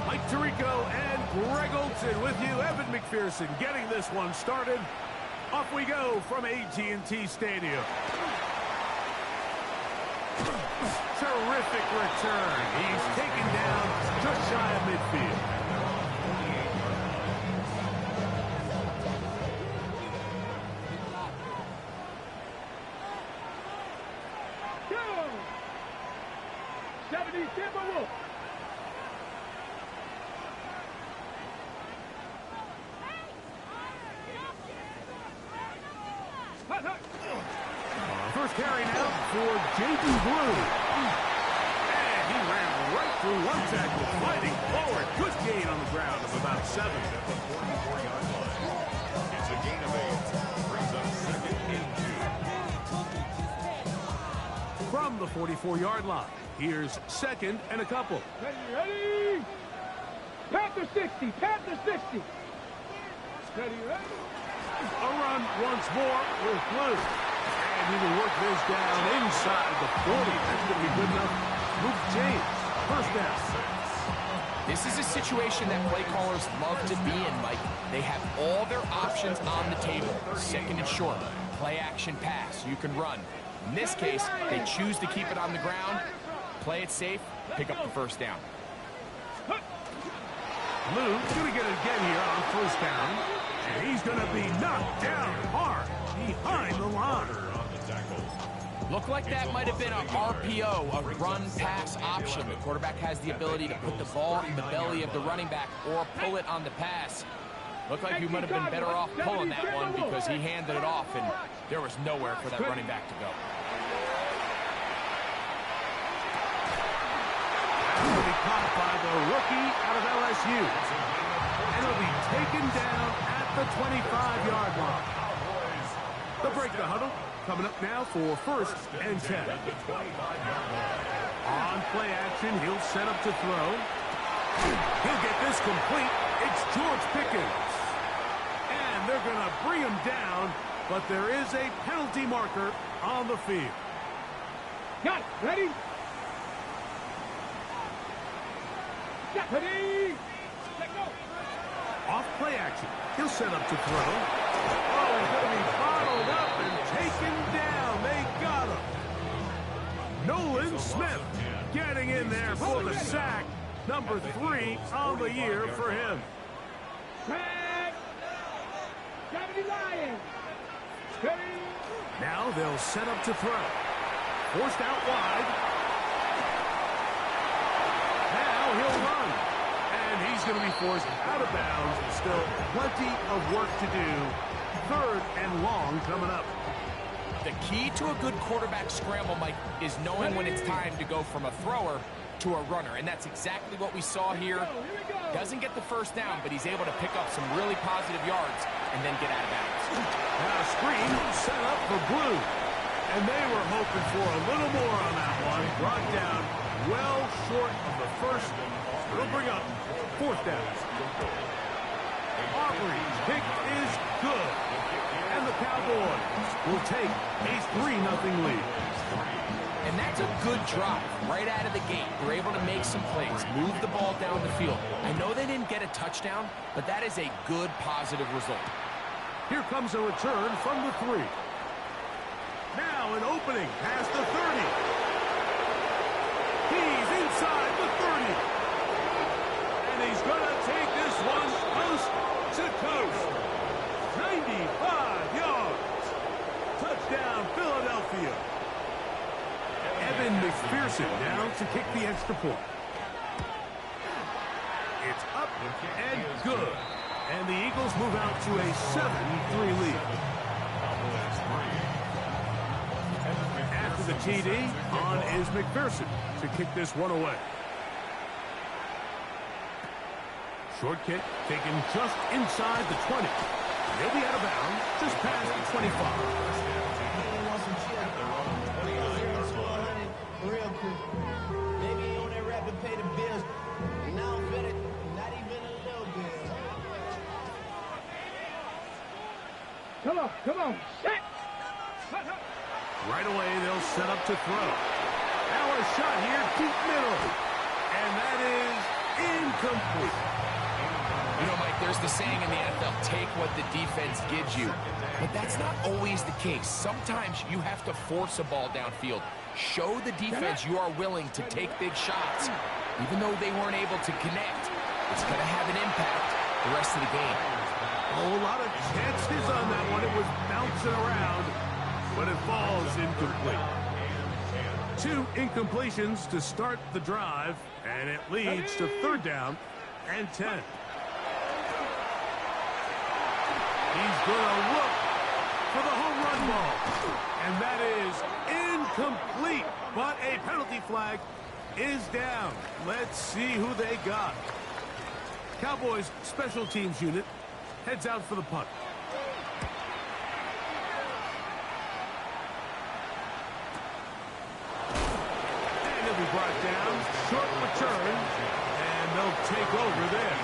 Mike Tirico and Greg Olson with you. Evan McPherson getting this one started. Off we go from AT&T Stadium. Terrific return. He's taken down just shy of midfield. First carry now for J.D. Blue. And he ran right through one tackle, fighting forward. Good gain on the ground of about 7. At the 44-yard line. It's a gain of 8. Brings up second and 2. From the 44-yard line, here's second and a couple. Ready? Panther 60, Panther 60. Ready? A run once more with Blue. And he will work this down inside the 40. That's going to be good enough. Luke James, first down. This is a situation that play callers love to be in, Mike. They have all their options on the table. Second and short, play action pass, you can run. In this case, they choose to keep it on the ground, play it safe, pick up the first down. Blue's going to get it again here on first down. And he's going to be knocked down hard behind the line. Looked like that might have been an RPO, a run-pass option. The quarterback has the ability to put the ball in the belly of the running back or pull it on the pass. Looked like he might have been better off pulling that one because he handed it off, and there was nowhere for that running back to go. Will be caught by the rookie out of LSU. And he'll be taken down at the 25-yard line. They'll break the huddle. Coming up now for first and 10. On play action, he'll set up to throw. He'll get this complete. It's George Pickens. And they're going to bring him down, but there is a penalty marker on the field. Got it. Ready? Ready? Let go. Off play action. He'll set up to throw. Oh, he's going to be bottled up and taken down. They got him. Nolan Smith getting in there for the sack. Number 3 on the year for him. Now they'll set up to throw. Forced out wide. Now he'll run. And he's going to be forced out of bounds. Still plenty of work to do. Third and long coming up. The key to a good quarterback scramble, Mike, is knowing when it's time to go from a thrower to a runner. And that's exactly what we saw here. Doesn't get the first down, but he's able to pick up some really positive yards and then get out of bounds. Now a screen set up for Blue. And they were hoping for a little more on that one. Brought down well short of the first. It'll bring up fourth down. Aubrey's kick is good. And the Cowboys will take a 3-0 lead. And that's a good drive right out of the gate. They're able to make some plays, move the ball down the field. I know they didn't get a touchdown, but that is a good, positive result. Here comes a return from the 3. Now an opening past the 30. He's inside the 30. And he's going to take this one coast to coast. 95 yards. Touchdown, Philadelphia. Evan McPherson down to kick the extra point. It's up and good. And the Eagles move out to a 7-3 lead. After the TD, on is McPherson to kick this one away. Short kick taken just inside the 20. He'll be out of bounds just past the 25. Real quick. Maybe on that rap to pay the bills. Now I'm better, not even a little bit. Come on. Set. Right away, they'll set up to throw. Now a shot here, deep middle. And that is incomplete. You know, Mike, there's the saying in the NFL, take what the defense gives you. But that's not always the case. Sometimes you have to force a ball downfield. Show the defense you are willing to take big shots. Even though they weren't able to connect, it's going to have an impact the rest of the game. Oh, a lot of chances on that one. It was bouncing around, but it falls incomplete. 2 incompletions to start the drive, and it leads to 3rd down and 10. He's going to look for the home run ball, and that is incomplete, but a penalty flag is down. Let's see who they got. Cowboys special teams unit heads out for the punt. And he'll be brought down. Short return, and they'll take over there.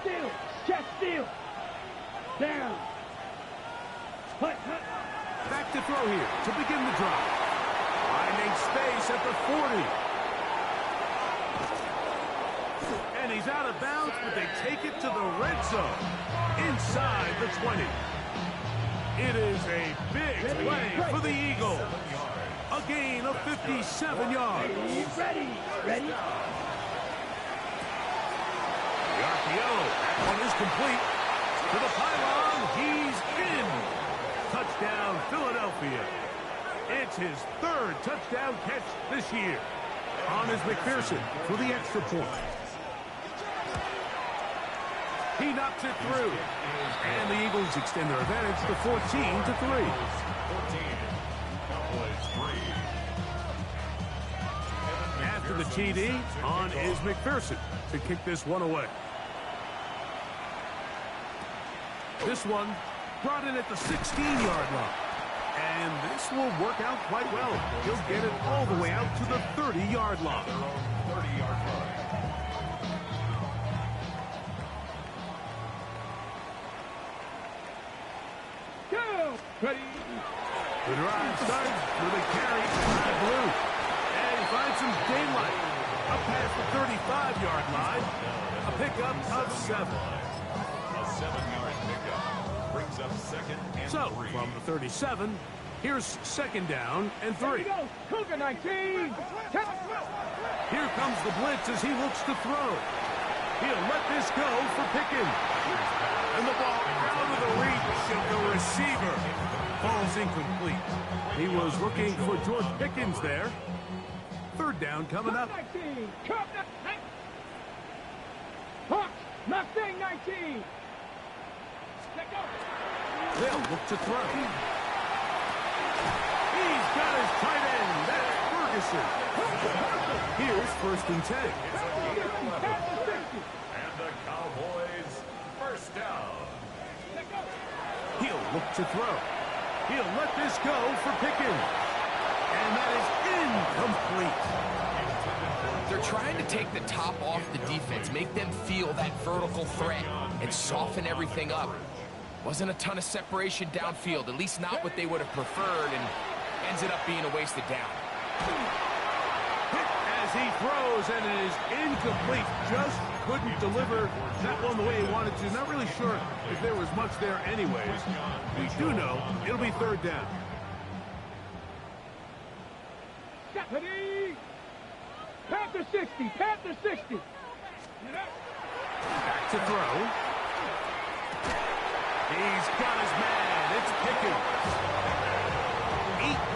Steal. Check steal. Down. Hut. Back to throw here to begin the drive. Finding space at the 40. And he's out of bounds, but they take it to the red zone. Inside the 20. It is a big play for the Eagles. A gain of 57 yards. Ready. The RPO. That one is complete. To the pylon. He's in. Touchdown, Philadelphia. It's his 3rd touchdown catch this year. On is McPherson for the extra point. He knocks it through. And the Eagles extend their advantage to 14-3. After the TD, on is McPherson to kick this one away. This one brought in at the 16-yard line. And this will work out quite well. He'll get it all the way out to the 30-yard line. Go. Ready. The drive starts with a carry by Blue. And he finds some daylight. Up past the 35-yard line. A pickup of 7. A 7-yard pickup brings up 2nd and 3. So, from the 37, here's 2nd down and 3. Go. Cougar 19. Here comes the blitz as he looks to throw. He'll let this go for Pickens. And the ball out of the reach of the receiver. Falls incomplete. He was looking for George Pickens there. 3rd down coming up. 19. Hawks. Mustang 19. Let go. They'll look to throw. He's got his tight end. That's Ferguson. Here's 1st and 10. And the Cowboys first down. He'll look to throw. He'll let this go for Pickens. And that is incomplete. They're trying to take the top off the defense, make them feel that vertical threat, and soften everything up. Wasn't a ton of separation downfield, at least not what they would have preferred, and ended up being a wasted down. Hit as he throws, and it is incomplete. Just couldn't deliver that one the way he wanted to. Not really sure if there was much there anyways. We do know it'll be 3rd down. Ready. Panther 60. Panther 60. Back to throw. He's got his man. It's Pickens.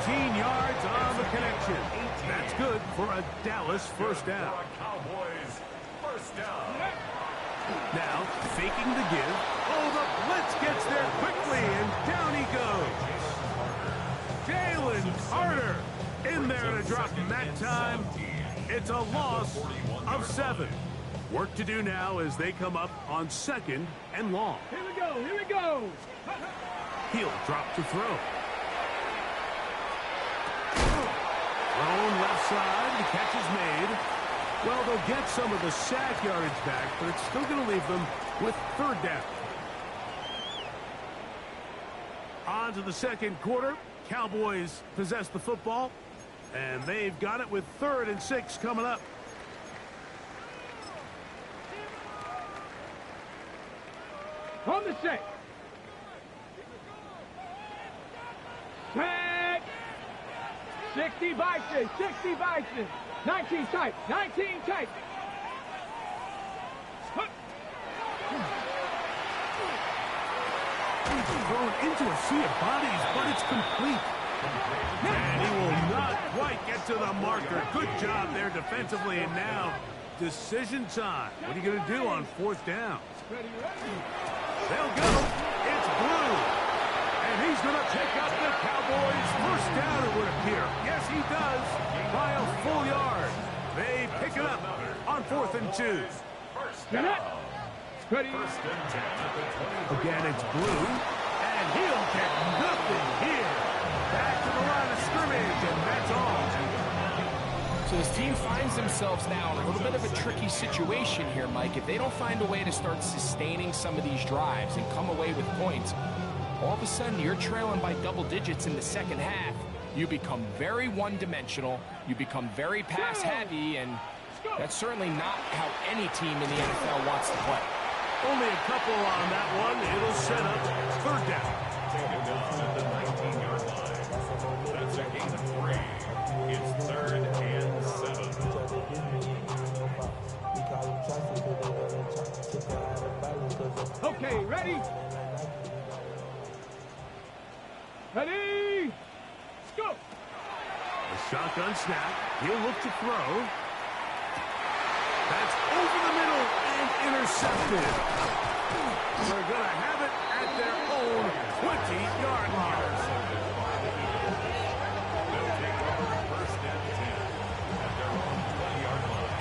18 yards on the connection. That's good for a Dallas 1st down. Cowboys first down. Now, faking the give. Oh, the blitz gets there quickly, and down he goes. Jalen Carter in there to drop him that time. It's a loss of 7. Work to do now as they come up on 2nd and long. Here we go. Here we go. He'll drop to throw. Thrown left side. The catch is made. Well, they'll get some of the sack yardage back, but it's still going to leave them with 3rd down. On to the 2nd quarter. Cowboys possess the football, and they've got it with 3rd and 6 coming up. On the set. Tag. 60 Bison, 60 Bison. 19 tight, 19 tight. Thrown into a sea of bodies, but it's complete. And he will not quite get to the marker. Good job there defensively, and now decision time. What are you going to do on 4th down? They'll go. It's Blue. And he's going to pick up the Cowboys' 1st down, it would appear. Yes, he does, by a full yard. They pick it up on 4th and 2. Get it. Ready. Again, it's Blue. And he'll get nothing here. Back to the line of scrimmage, and that's all. So this team finds themselves now in a little bit of a tricky situation here, Mike. If they don't find a way to start sustaining some of these drives and come away with points, all of a sudden you're trailing by double digits in the second half. You become very one-dimensional. You become very pass-heavy, and that's certainly not how any team in the NFL wants to play. Only a couple on that one. It'll set up 3rd down. Taken down at the 19-yard line. That's a gain of 3. It's 3rd and 7. Okay, ready? Ready? Go! The shotgun snap. He'll look to throw. That's over the middle and intercepted. They're going to have it at their own 20-yard line. They'll take over 1st and 10 at their own 20-yard line.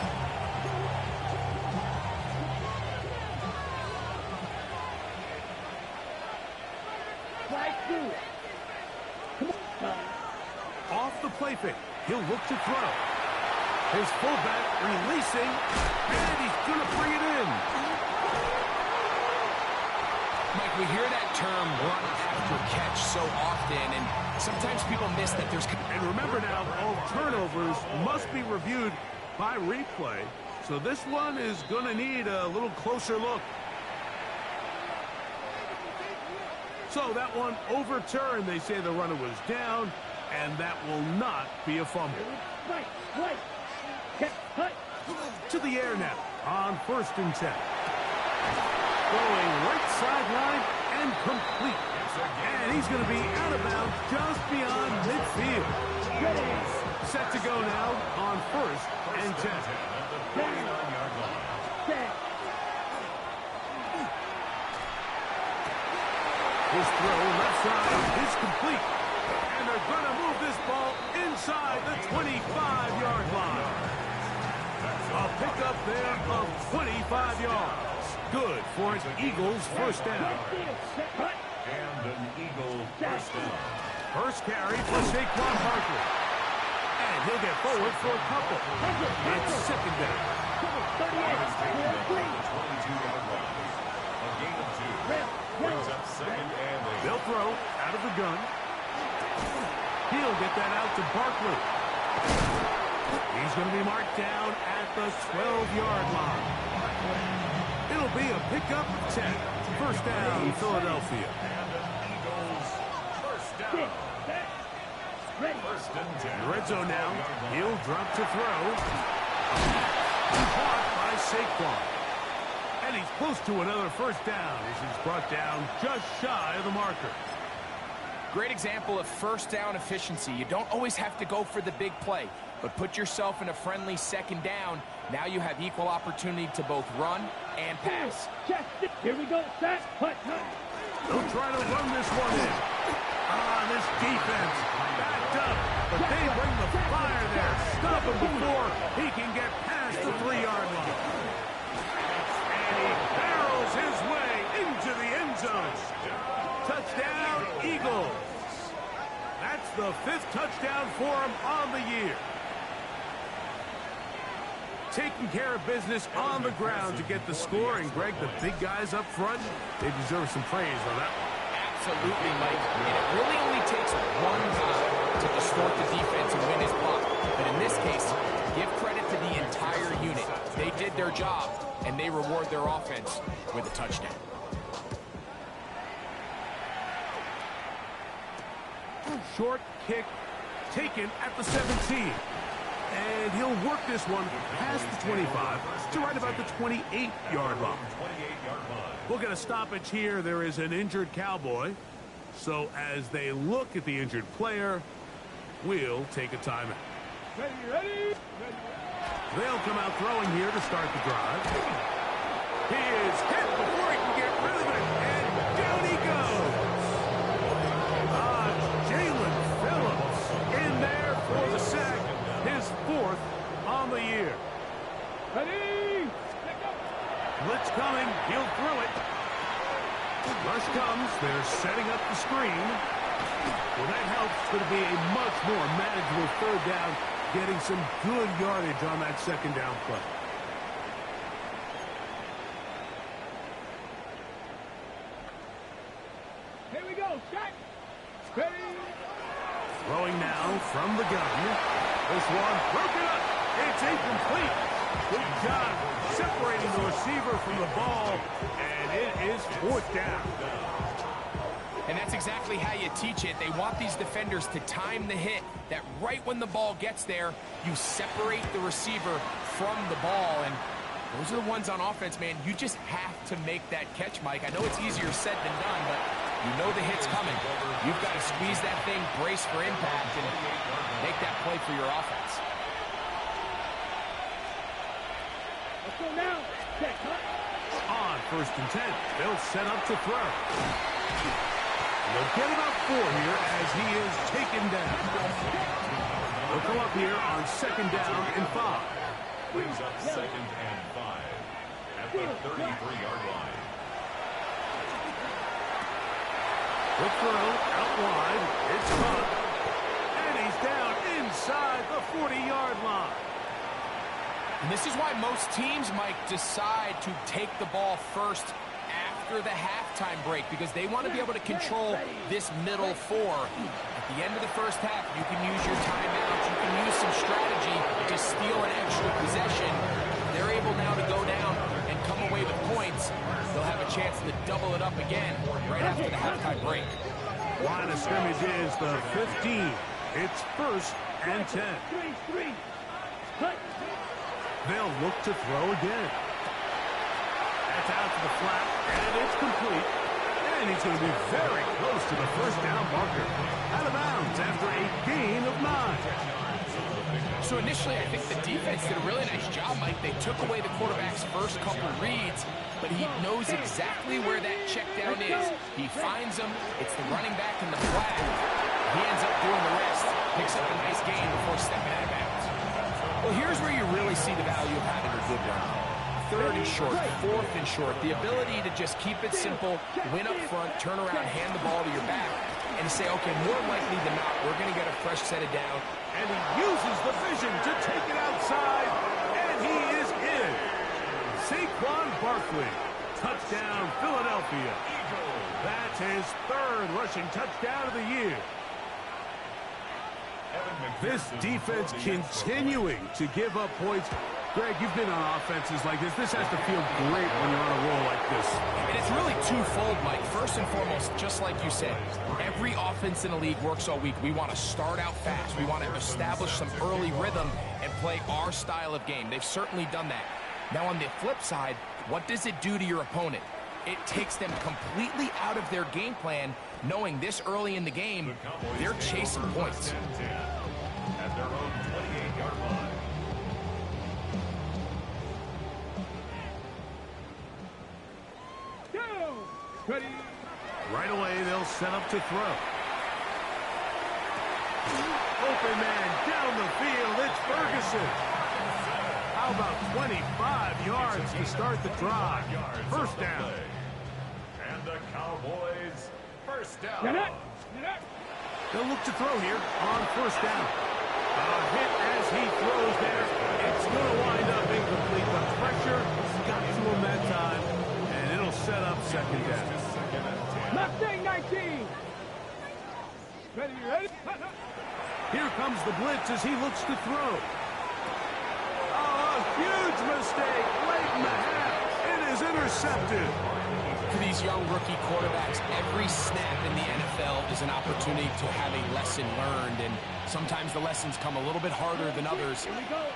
Right through. Come on. Off the play fake. He'll look to throw. His fullback releasing, and he's going to bring it in. Mike, we hear that term run after catch so often, and sometimes people miss that there's... And remember now, all turnovers must be reviewed by replay. So this one is going to need a little closer look. So that one overturned. They say the runner was down, and that will not be a fumble. Right. To the air now on 1st and 10. Going right sideline and complete. And he's going to be out of bounds just beyond midfield. Set to go now on 1st and 10. His throw left side is complete. And they're going to move this ball inside the 25-yard line. A pickup there of 25 yards. Good for an Eagles 1st down. And an Eagle 1st down. First carry for Saquon Barkley. And he'll get forward for a couple. It's 2nd down. He's taken down at the 22-yard line. A gain of 2. Brings up 2nd and 8. They'll throw out of the gun. He'll get that out to Barkley. He's going to be marked down at the 12-yard line. It'll be a pickup of 10. 1st down, Philadelphia. And an Eagles 1st down. 1st and 10. Red zone now. He'll drop to throw. Caught by Saquon. And he's close to another 1st down as he's brought down just shy of the marker. Great example of 1st down efficiency. You don't always have to go for the big play, but put yourself in a friendly 2nd down. Now you have equal opportunity to both run and pass. Here we go, set, put. They'll try to run this one in. This defense backed up, but they bring the fire there. Stop him before he can get past the 3-yard line. And he barrels his way into the end zone. Touchdown, Eagles. That's the 5th touchdown for him on the year. Taking care of business on the ground to get the score. And, Greg, the big guys up front, they deserve some praise on that one. Absolutely, Mike. And it really only takes one distort the defense and win his block. But in this case, give credit to the entire unit. They did their job, and they reward their offense with a touchdown. Short kick taken at the 17. And he'll work this one past the 25 to right about the 28-yard line. We'll get a stoppage here. There is an injured Cowboy. So as they look at the injured player, we'll take a timeout. Ready. They'll come out throwing here to start the drive. He is hit before he can get rid of it, and down he goes. Jalen Phillips in there for the sack, his 4th on the year. Ready. Blitz coming, he'll throw it. Rush comes, they're setting up the screen. Well, that helps. It's going to be a much more manageable 3rd down, getting some good yardage on that 2nd down play. Here we go. Set. Ready. Throwing now from the gun. This one broken up. It's incomplete. Good job separating the receiver from the ball, and it is 4th down. And that's exactly how you teach it. They want these defenders to time the hit, that right when the ball gets there, you separate the receiver from the ball. And those are the ones on offense, man. You just have to make that catch, Mike. I know it's easier said than done, but you know the hit's coming. You've got to squeeze that thing, brace for impact, and make that play for your offense. Let's go now. Set. On 1st and 10, they'll set up to throw. They'll get about 4 here as he is taken down. They'll come up here on 2nd down and 5. Brings up 2nd and 5 at the 33-yard line. The throw out wide. It's caught. And he's down inside the 40-yard line. And this is why most teams, Mike, decide to take the ball first after the halftime break, because they want to be able to control this middle 4. At the end of the 1st half, you can use your timeouts, you can use some strategy to steal an extra possession. They're able now to go down and come away with points. They'll have a chance to double it up again right after the halftime break. Line of scrimmage is the 15. It's 1st and 10. Three. They'll look to throw again. That's out to the flat, and it's complete. And he's going to be very close to the 1st down marker. Out of bounds after a gain of 9. So initially, I think the defense did a really nice job, Mike. They took away the quarterback's first couple reads, but he knows exactly where that check down is. He finds him. It's the running back in the flat. He ends up doing the rest. Picks up a nice gain before stepping out of bounds. Well, here's where you really see the value of having a good run. 3rd and short, 4th and short. The ability to just keep it simple, win up front, turn around, hand the ball to your back, and say, okay, more likely than not, we're going to get a fresh set of down. And he uses the vision to take it outside, and he is in. Saquon Barkley, touchdown Philadelphia. That's his 3rd rushing touchdown of the year. This defense continuing to give up points. Greg, you've been on offenses like this. This has to feel great when you're on a roll like this. And it's really twofold, Mike. First and foremost, just like you said, every offense in the league works all week. We want to start out fast. We want to establish some early rhythm and play our style of game. They've certainly done that. Now, on the flip side, what does it do to your opponent? It takes them completely out of their game plan, knowing this early in the game, they're chasing points. At their own 28-yard line. Ready. Right away, they'll set up to throw. Open man down the field. It's Ferguson. How about 25 yards to start the drive? 1st down. And the Cowboys, 1st down. They'll look to throw here on 1st down. A hit as he throws there. It's going to wind up incomplete. The pressure got to him that time, and it'll set up 2nd down. Mustang 19. Ready. Here comes the blitz as he looks to throw. Oh, a huge mistake late in the half. It is intercepted. For these young rookie quarterbacks, every snap in the NFL is an opportunity to have a lesson learned, and sometimes the lessons come a little bit harder than others.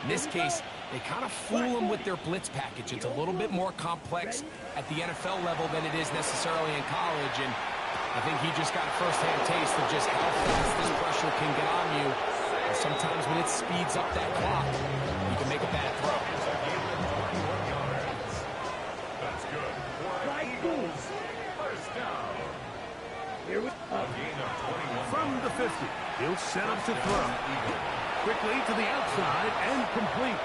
In this case, they kind of fool them with their blitz package. It's a little bit more complex at the NFL level than it is necessarily in college, and I think he just got a first-hand taste of just how fast this pressure can get on you. And sometimes when it speeds up that clock, you can make a bad throw. That's good. First down. Here we go. From the 50, he'll set up to throw. Quickly to the outside and complete.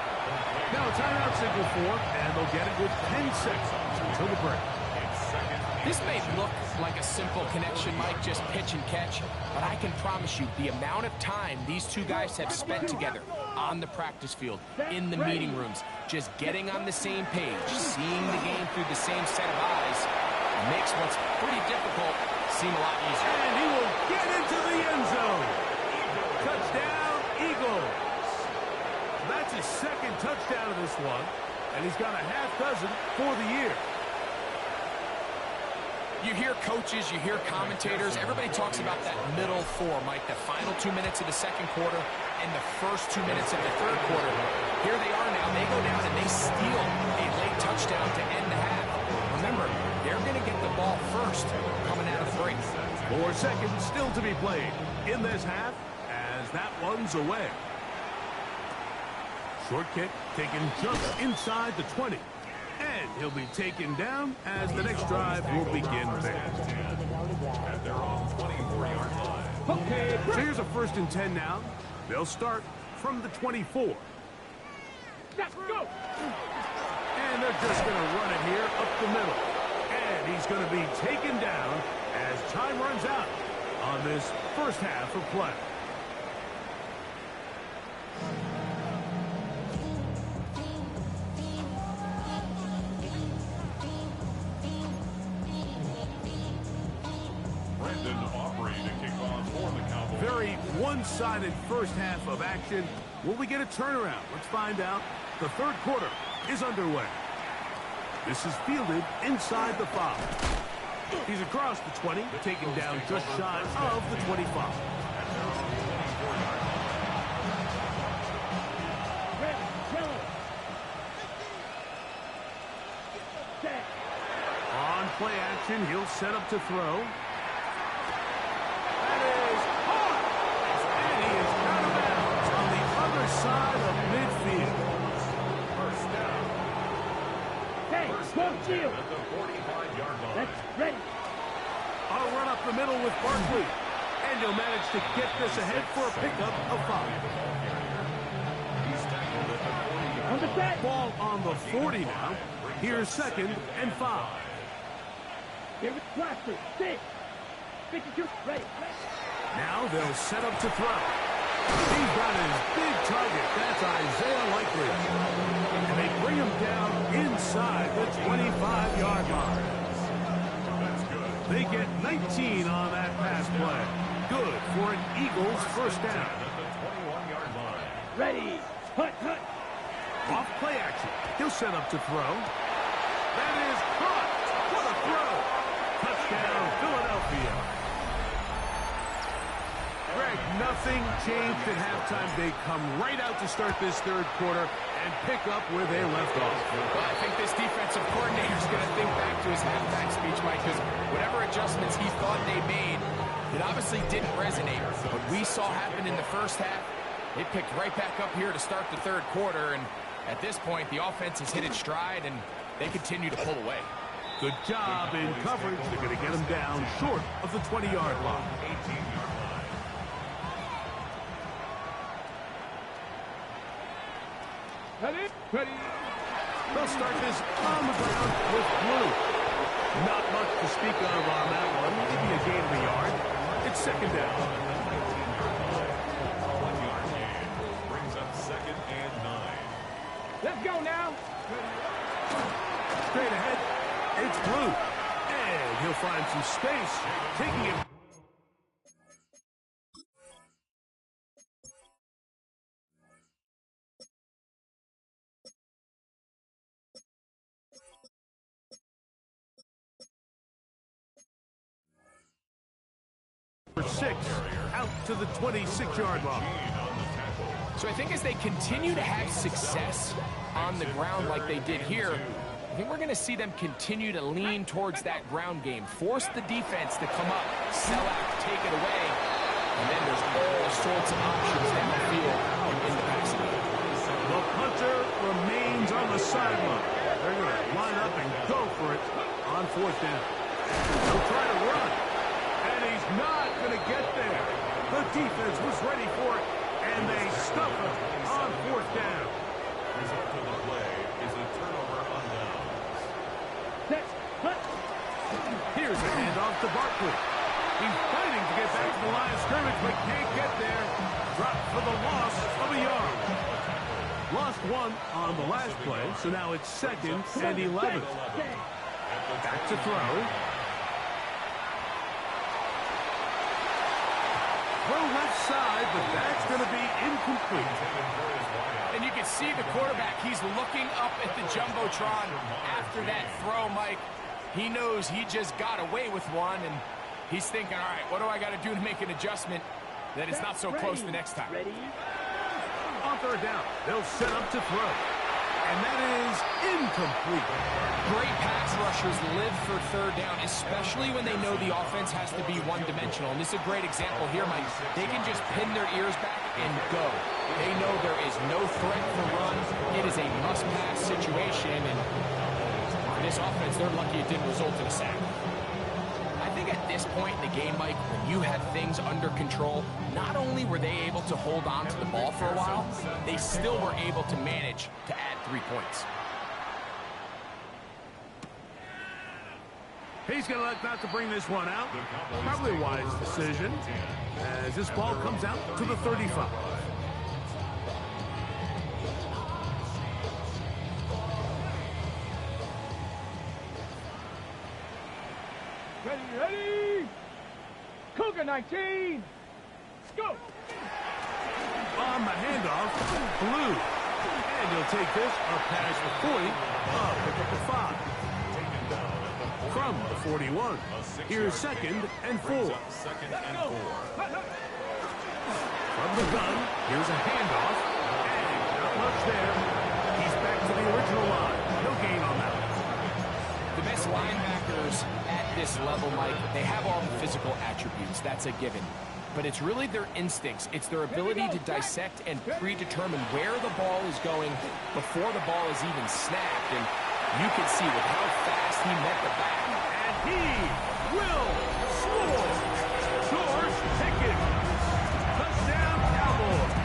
Now a timeout signal for, and they'll get it with 10 seconds until the break. This may look like a simple connection, Mike, just pitch and catch, but I can promise you the amount of time these two guys have spent together on the practice field, in the meeting rooms, just getting on the same page, seeing the game through the same set of eyes, makes what's pretty difficult seem a lot easier. And he will get into the end zone. Touchdown, Eagles. That's his second touchdown of this one, and he's got a half dozen for the year. You hear coaches, you hear commentators, everybody talks about that middle four, Mike, the final 2 minutes of the second quarter and the first 2 minutes of the third quarter. Here they are now. They go down and they steal a late touchdown to end the half. Remember, they're going to get the ball first coming out of the break. 4 seconds still to be played in this half as that one's away. Short kick taken just inside the 20. And he'll be taken down as the next drive will begin there. And they're on 24-yard line. Okay, so here's a 1st and 10 now. They'll start from the 24. Let's go. And they're just going to run it here up the middle. And he's going to be taken down as time runs out on this first half of play. Very one-sided first half of action. Will we get a turnaround? Let's find out. The third quarter is underway. This is fielded inside the 5. He's across the 20, taken down just shy of the 25. On play action, he'll set up to throw. Side of midfield. First down. Hey, smoke shield. At the 45-yard line. That's ready. I'll run up the middle with Barkley. And he'll manage to get this ahead for a pickup of 5. He's tackled at the 40-yard On the set. Ball on the 40 now. Here's 2nd and 5. Here with Blaster. 6. 52. Ready. Now they'll set up to throw. He's got his big target. That's Isaiah Likely. And they bring him down inside the 25-yard line. They get 19 on that pass play. Good for an Eagles first down. at the 21-yard line. Ready. Hut, hut. Off play action. He'll set up to throw. That is caught. What a throw. Touchdown, Philadelphia. Greg, nothing changed at halftime. They come right out to start this third quarter and pick up where they left off. Well, I think this defensive coordinator is going to think back to his halftime speech, Mike, because whatever adjustments he thought they made, it obviously didn't resonate. What we saw happen in the first half, they picked right back up here to start the third quarter, and at this point, the offense has hit its stride, and they continue to pull away. Good job in coverage. They're going to get him down short of the 20-yard line. 18-yard line. Ready. Ready. They'll start this on the ground with Blue. Not much to speak of on that one. Maybe a gain of a yard. It's 2nd down. 1-yard gain. Brings up 2nd and 9. Let's go now. Straight ahead. It's Blue. And he'll find some space. Taking it 6 out to the 26-yard line. So I think as they continue to have success on the ground like they did here, I think we're going to see them continue to lean towards that ground game, force the defense to come up, sell out, take it away, and then there's all sorts of options downfield in the passing game. The punter remains on the sideline. They're going to line up and go for it on 4th down. He'll try to run, and he's not going to get there. The defense was ready for it, and they stuff him on 4th down. Result of the play is a turnover on downs. Here's a handoff to Barkley. He's fighting to get back to the line of scrimmage, but can't get there. Dropped for the loss of a yard. Lost 1 on the last play, so now it's 2nd and 11. Back to throw. Throw left side, but that's going to be incomplete. And you can see the quarterback, he's looking up at the Jumbotron after that throw, Mike. He knows he just got away with one, and he's thinking, all right, what do I got to do to make an adjustment that it's not so close the next time? On 3rd down, they'll set up to throw. And that is incomplete. Great pass rushers live for 3rd down, especially when they know the offense has to be one-dimensional. And this is a great example here, Mike. They can just pin their ears back and go. They know there is no threat for run. It is a must-pass situation, and for this offense, they're lucky it didn't result in a sack. I think at this point in the game, Mike, when you have things under control, not only were they able to hold on to the ball for a while, they still were able to manage to add 3 points. He's going to elect not to bring this one out. Probably a wise decision as this ball comes out to the 35. Ready. Cougar 19. Go. On the handoff, Blue. And he'll take this up past the 40, pick up the 5. From the 41, here's 2nd and 4. From the gun, here's a handoff, and not much there. He's back to the original line. No gain on that. The best linebackers at this level, Mike, they have all the physical attributes. That's a given. But it's really their instincts. It's their ability to dissect and predetermine where the ball is going before the ball is even snapped. And you can see with how fast he met the back. And he will score. George Pickens. Touchdown, Cowboys.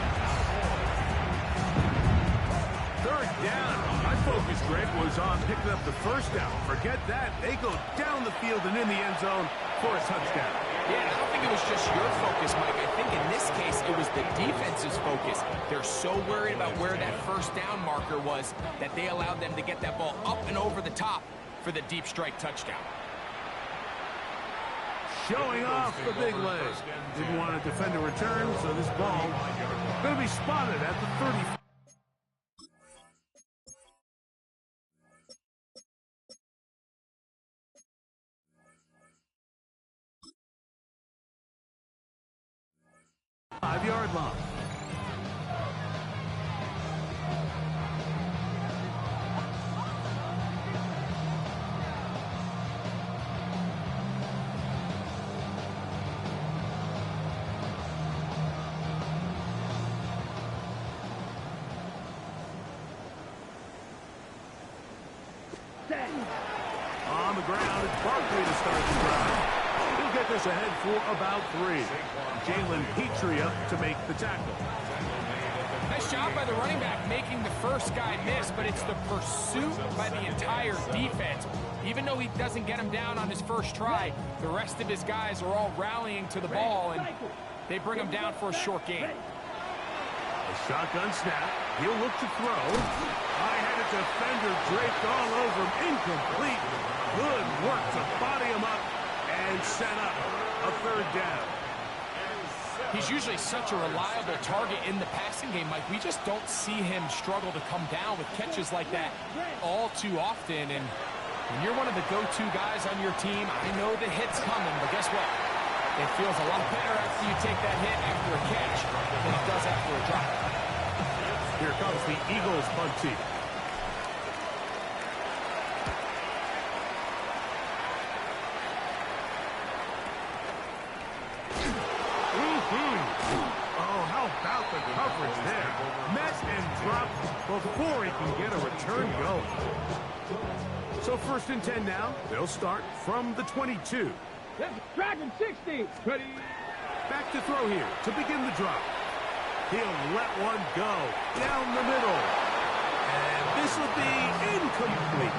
3rd down. My focus, Greg, was on picking up the 1st down. Forget that. They go down the field and in the end zone for a touchdown. Yeah, I don't think it was just your focus, Mike. I think in this case, it was the defense's focus. They're so worried about where that 1st down marker was that they allowed them to get that ball up and over the top for the deep strike touchdown. Showing off the big leg. Didn't want to defend a return, so this ball going to be spotted at the 35. Five-yard line. On the ground, it's Barkley to start the drive. He'll get this ahead for about 3. Jalen Petrie up to make the tackle. Nice job by the running back making the first guy miss, but it's the pursuit by the entire defense. Even though he doesn't get him down on his first try, the rest of his guys are all rallying to the ball, and they bring him down for a short gain. A shotgun snap. He'll look to throw. High-headed defender draped all over him. Incomplete. Good work to body him up and set up a 3rd down. He's usually such a reliable target in the passing game, Mike. We just don't see him struggle to come down with catches like that all too often. And when you're one of the go-to guys on your team, I know the hit's coming, but guess what? It feels a lot better after you take that hit after a catch than it does after a drop. Here comes the Eagles punt team. Oh, how about the coverage there? Met and dropped before he can get a return going. So 1st and 10 now. They'll start from the 22. Dragon 60. Ready. Back to throw here to begin the drop. He'll let one go down the middle. And this will be incomplete.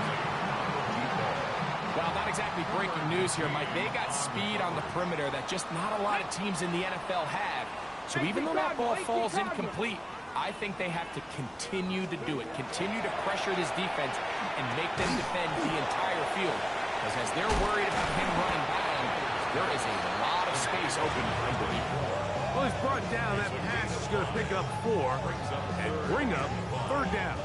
Well, not exactly breaking news here, Mike. They got speed on the perimeter that just not a lot of teams in the NFL have. So even though that ball falls incomplete, I think they have to continue to do it. Continue to pressure this defense and make them defend the entire field. Because as they're worried about him running down, there is a lot of space open underneath. Well, he's brought down. That pass is going to pick up 4 and bring up 3rd down.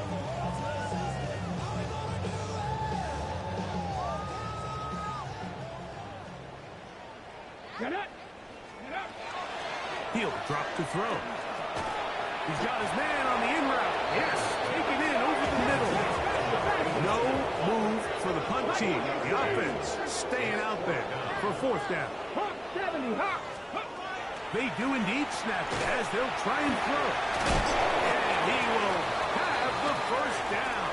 Get it. He'll drop to throw. He's got his man on the in route. Yes, taken in over the middle. No move for the punt team. The offense staying out there for 4th down. Hop 70. Hop. They do indeed snap it as they'll try and throw. And he will have the 1st down.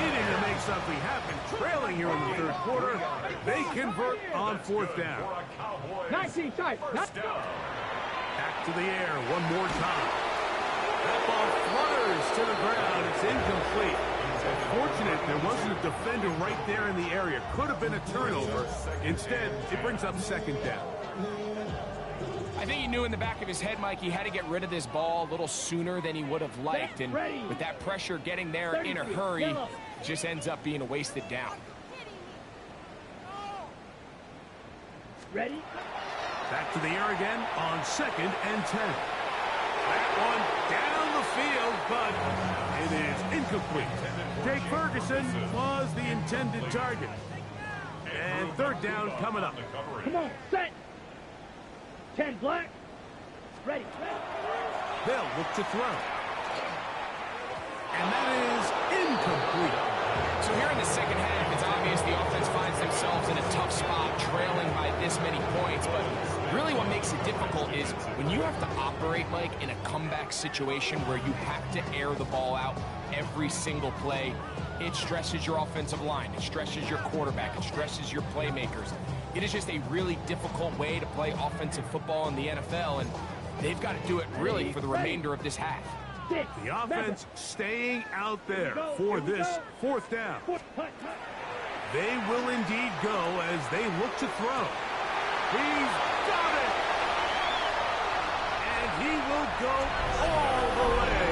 Needing to make something happen. Trailing here in the 3rd quarter. They convert on 4th down. 19 tight. Back to the air one more time. That ball flutters to the ground. It's incomplete. Fortunate there wasn't a defender right there in the area. Could have been a turnover. Instead, it brings up 2nd down. I think he knew in the back of his head, Mike, he had to get rid of this ball a little sooner than he would have liked. And with that pressure getting there in a hurry, it just ends up being a wasted down. Ready? Back to the air again on 2nd and 10. That one down the field, but it is incomplete. Jake Ferguson was the intended target. And 3rd down coming up. Come on, set. 10 black. Ready. They'll look to throw. And that is incomplete. So here in the 2nd half, it's obvious the offense finds themselves in a tough spot, trailing by this many points. But really what makes it difficult is when you have to operate, Mike, in a comeback situation where you have to air the ball out every single play, it stresses your offensive line. It stresses your quarterback. It stresses your playmakers. It is just a really difficult way to play offensive football in the NFL, and they've got to do it really for the remainder of this half. The offense staying out there for this 4th down. They will indeed go as they look to throw. He's got it! And he will go all the way.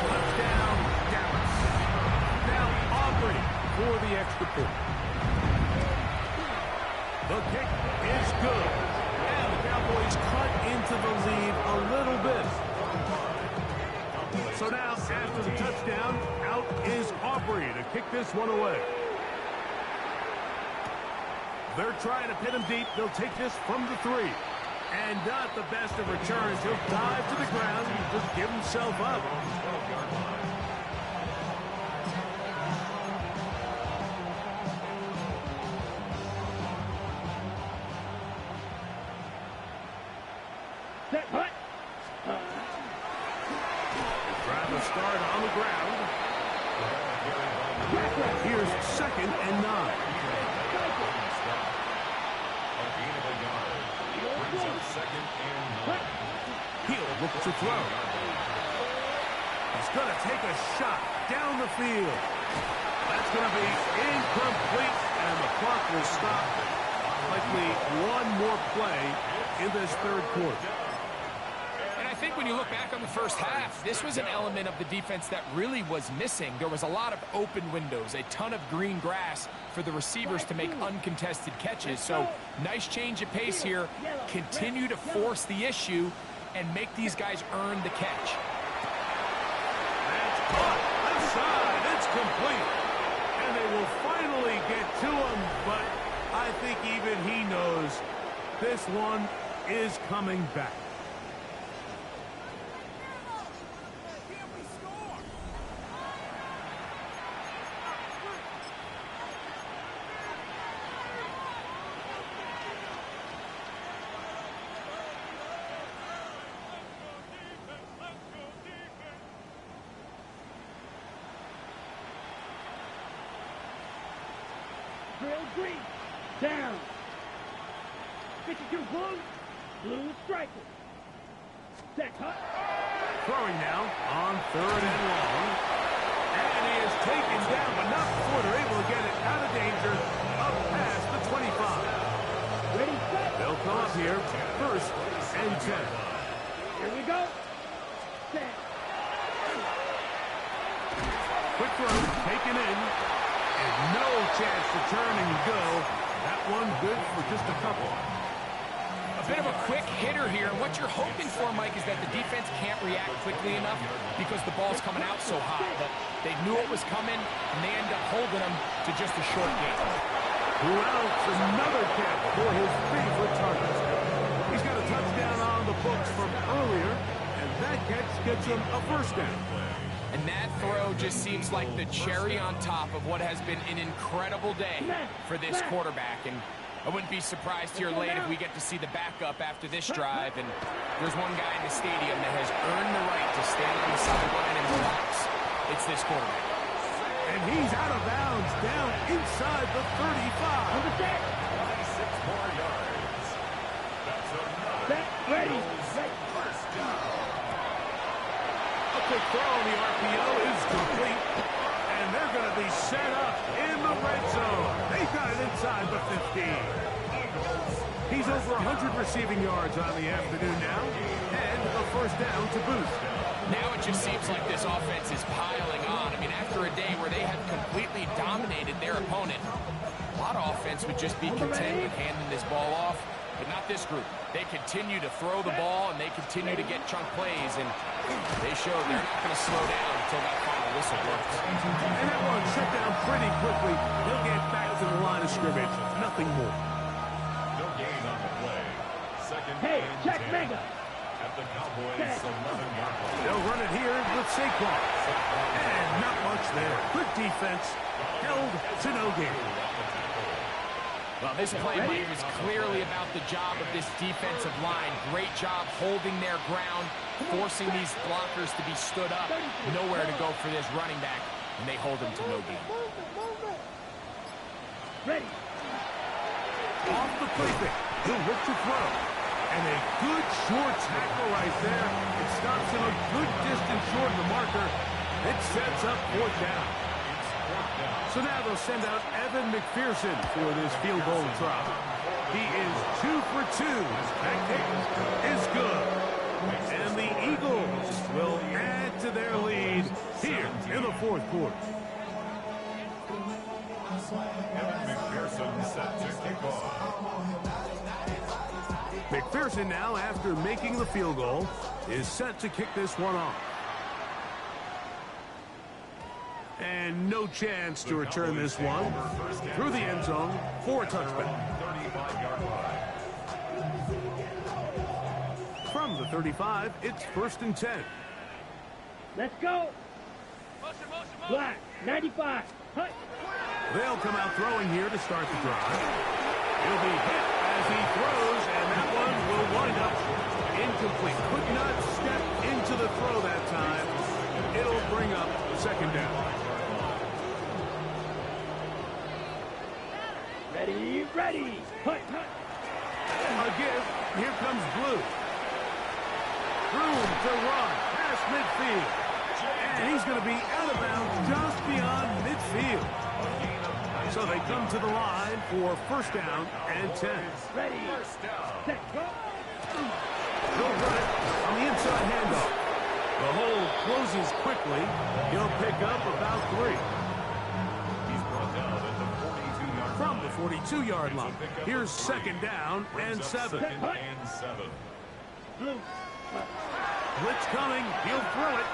Touchdown, Dallas. Now Aubrey for the extra point. The kick is good. And the Cowboys cut into the lead a little bit. So now, after the touchdown, out is Aubrey to kick this one away. They're trying to pin him deep. They'll take this from the 3. And not the best of returns. He'll dive to the ground and just give himself up. Set, hut. Grab a start on the ground. Here's 2nd and 9. He'll look to throw. He's going to take a shot down the field. That's going to be incomplete, and the clock will stop. Likely one more play in this 3rd quarter. And I think when you look back on the 1st half, this was an element of the defense that really was missing. There was a lot of open windows, a ton of green grass for the receivers to make uncontested catches. So nice change of pace here. Continue to force the issue and make these guys earn the catch. That's caught. Inside. It's complete. And they will finally get to him, but I think even he knows this one is coming back. Drill green. Down. 52 blue. Blue striker. Set hut. Throwing now on 3rd and long. And he is taken down, but not before they're able to get it out of danger up past the 25. Ready, set. They'll come up here, 1st and 10. Here we go. Set. Quick throw, taken in, and no chance to turn and go. That one good for just a couple. A bit of a quick hitter here. What you're hoping for, Mike, is that the defense can't react quickly enough because the ball's coming out so high. But they knew it was coming, and they end up holding them to just a short game. Who else? Another catch for his favorite target. He's got a touchdown on the books from earlier, and that catch gets him a 1st down. And that throw just seems like the cherry on top of what has been an incredible day for this quarterback. And I wouldn't be surprised here late if we get to see the backup after this drive. And there's one guy in the stadium that has earned the right to stand on the sideline and relax. It's this quarterback. And he's out of bounds, down inside the 35. 26 more yards. That's another Set. Ready. first down. A quick throw on the RPO is complete. And they're going to be set up in the red zone. They've got it inside the 15. He's over 100 receiving yards on the afternoon now. And a 1st down to boost. Now it just seems like this offense is piling on. I mean, after a day where they have completely dominated their opponent, a lot of offense would just be content with handing this ball off. But not this group. They continue to throw the ball, and they continue to get chunk plays, and they show they're not going to slow down until that final whistle works. And that one shut down pretty quickly. He'll get back to the line of scrimmage. Nothing more. No gain on the play. 2nd Hey, and check 10. mega. At the Cowboys' 11-yard line. They'll run it here with Saquon. And not much there. Good defense. Held to no gain. Well, this play, Mike, was clearly about the job of this defensive line. Great job holding their ground, forcing these blockers to be stood up. Nowhere to go for this running back, and they hold him to no gain. Ready. Off the play pick. He'll look to throw. And a good short tackle right there. It stops him a good distance short of the marker. It sets up 4th down. So now they'll send out Evan McPherson for this field goal try. He is 2 for 2. That kick is good. And the Eagles will add to their lead here in the 4th quarter. Evan McPherson set to kick off. McPherson now, after making the field goal, is set to kick this one off. And no chance to return this one through the end zone for a touchback. 35-yard line. From the 35, it's 1st and 10. Let's go. Black. 95. Hut. They'll come out throwing here to start the drive. He'll be hit as he throws, and that one will wind up incomplete. Could not step into the throw that time. It'll bring up 2nd down. Ready, ready. Hut, hut. A give. Here comes Blue. Room to run past midfield. And he's going to be out of bounds just beyond midfield. So they come to the line for 1st down and 10. Ready. Set, go. He'll run it on the inside handoff. The hole closes quickly. He'll pick up about 3. He's brought down at the 42-yard From the 42-yard line. Here's 2nd down and 7. 2nd and 7. Blue. Blitz coming. He'll throw it.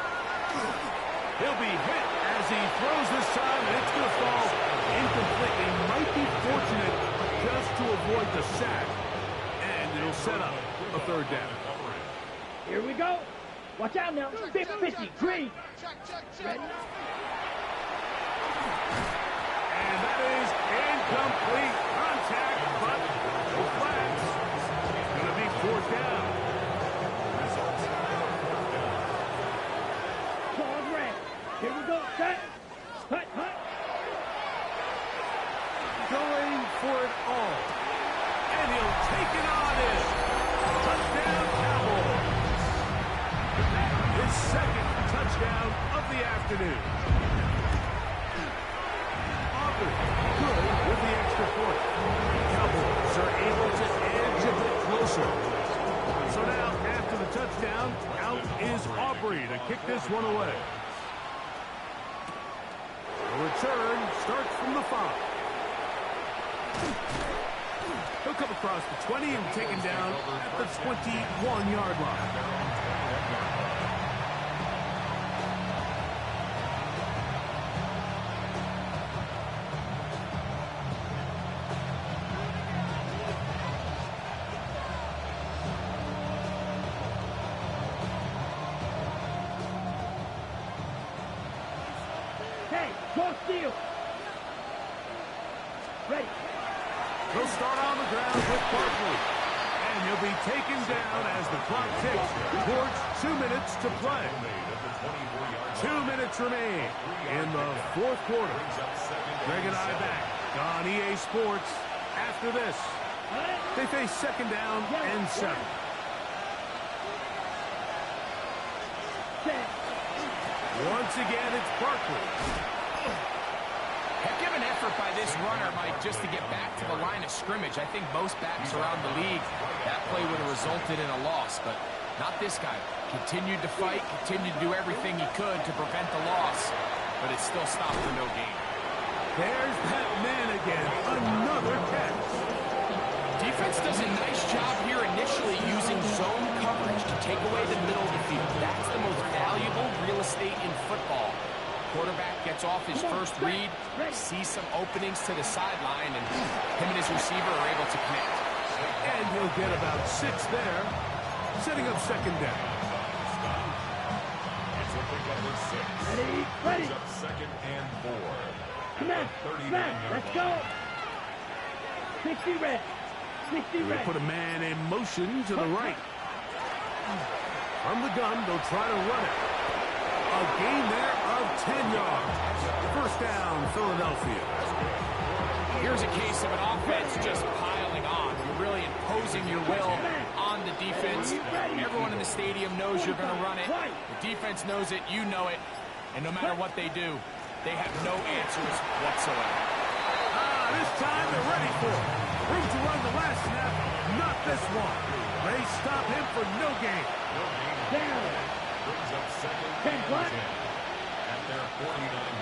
He'll be hit as he throws this time, and it's going to fall incomplete. He might be fortunate just to avoid the sack, and it'll set up a third down. Here we go. Watch out now. 50, green. Ready? And that is incomplete contact, but no flags. It's going to be fourth down. Pause red. Here we go. Set. Hut. Going for it all. And he'll take it on in. Touchdown, Cowboys. His second touchdown of the afternoon. Auburn good with the extra point. Cowboys are able to edge a bit closer. So now, after the touchdown, out is Aubrey to kick this one away. The return starts from the 5. He'll come across the 20 and taken down at the 21-yard line. Hey, go steal. Ready. He'll start on the ground with Barkley. And he'll be taken down as the clock ticks towards 2 minutes to play. 2 minutes remain in the fourth quarter. Greg and I back on EA Sports after this. They face second down and 7. Once again, it's Barkley. Heck of an effort by this runner, Mike, just to get back to the line of scrimmage. I think most backs around the league, that play would have resulted in a loss, but not this guy. Continued to fight, continued to do everything he could to prevent the loss, but it still stopped for no gain. There's that man again. Another catch. Defense does a nice job here initially using zone coverage to take away the middle of the field. That's the most valuable real estate in football. Quarterback gets off his first read, sees some openings to the sideline, and him and his receiver are able to connect. And he'll get about 6 there, setting up second down. It's a pick up with 6. Ready. Brings up second and 4. Come on. Let's go. 60 red. 60 They red. put a man in motion to the right. From the gun, they'll try to run it. A gain there of 10 yards. First down, Philadelphia. Here's a case of an offense just piling on. You're really imposing your will on the defense. Everyone in the stadium knows you're going to run it. The defense knows it, you know it. And no matter what they do, they have no answers whatsoever. This time they're ready for it. Room to run the last snap, not this one. They stop him for no gain. Down. Brings up second 10 and what? 10 at their 49-yard